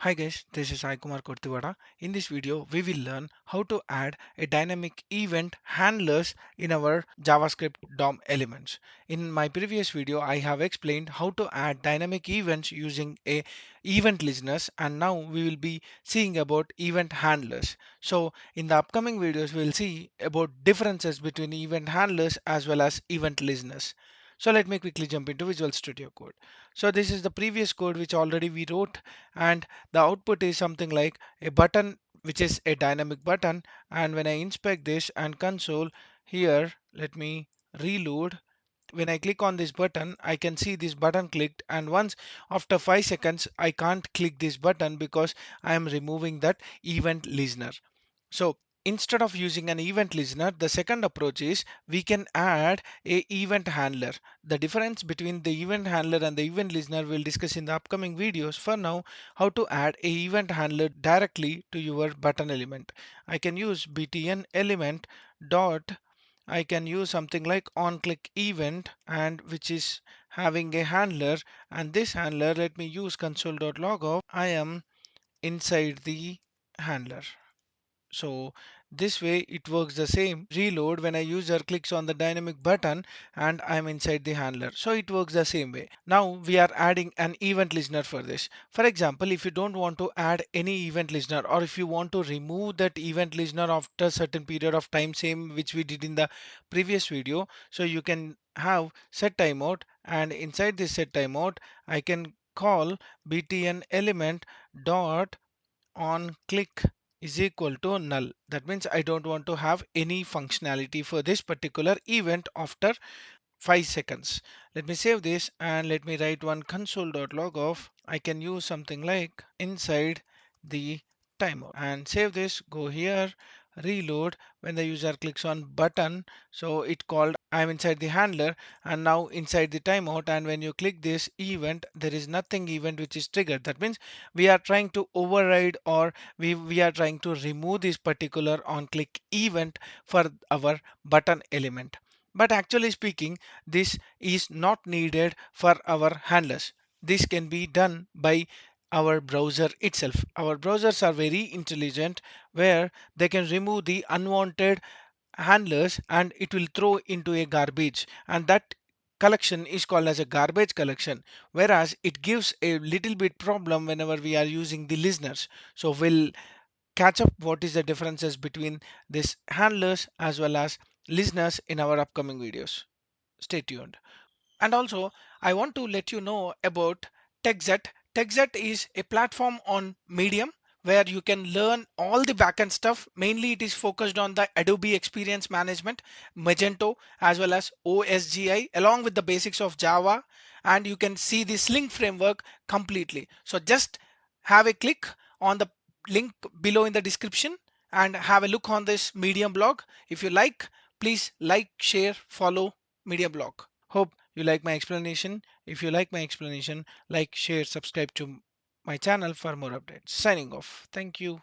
Hi guys, this is Sai Kumar Kurtivada. In this video, we will learn how to add a dynamic event handlers in our JavaScript DOM elements. In my previous video, I have explained how to add dynamic events using a event listeners, and now we will be seeing about event handlers. So in the upcoming videos, we will see about differences between event handlers as well as event listeners. So let me quickly jump into Visual Studio Code. So this is the previous code which already we wrote, and the output is something like a button which is a dynamic button. And when I inspect this and console here, let me reload. When I click on this button, I can see this button clicked, and once after 5 seconds I can't click this button because I am removing that event listener. So instead of using an event listener, the second approach is we can add a event handler. The difference between the event handler and the event listener we'll discuss in the upcoming videos. For now, how to add a event handler directly to your button element. I can use btn element dot, I can use something like on click event, and which is having a handler, and this handler, let me use console.log of I am inside the handler. So this way it works the same. Reload when a user clicks on the dynamic button and I'm inside the handler. So it works the same way. Now we are adding an event listener for this. For example, if you don't want to add any event listener, or if you want to remove that event listener after a certain period of time, same which we did in the previous video. So you can have set timeout, and inside this set timeout, I can call btn element dot on click is equal to null. That means I don't want to have any functionality for this particular event after 5 seconds. Let me save this and let me write one console.log of. I can use something like inside the timeout and save this. Go here, reload when the user clicks on button. So it called I'm inside the handler, and now inside the timeout, and when you click this event, there is nothing event which is triggered. That means we are trying to override, or we are trying to remove this particular on click event for our button element. But actually speaking, this is not needed for our handlers. This can be done by our browser itself. Our browsers are very intelligent, where they can remove the unwanted handlers and it will throw into a garbage, and that collection is called as a garbage collection, whereas it gives a little bit problem whenever we are using the listeners. So we'll catch up what is the differences between this handlers as well as listeners in our upcoming videos. Stay tuned. And also, I want to let you know about Techzette. Techzette is a platform on Medium where you can learn all the backend stuff. Mainly, it is focused on the Adobe Experience Management, Magento, as well as OSGI, along with the basics of Java. And you can see the Sling framework completely. So just have a click on the link below in the description and have a look on this Medium blog. If you like, please like, share, follow Medium blog. Hope you like my explanation. If you like my explanation, like, share, subscribe to my channel for more updates. Signing off. Thank you.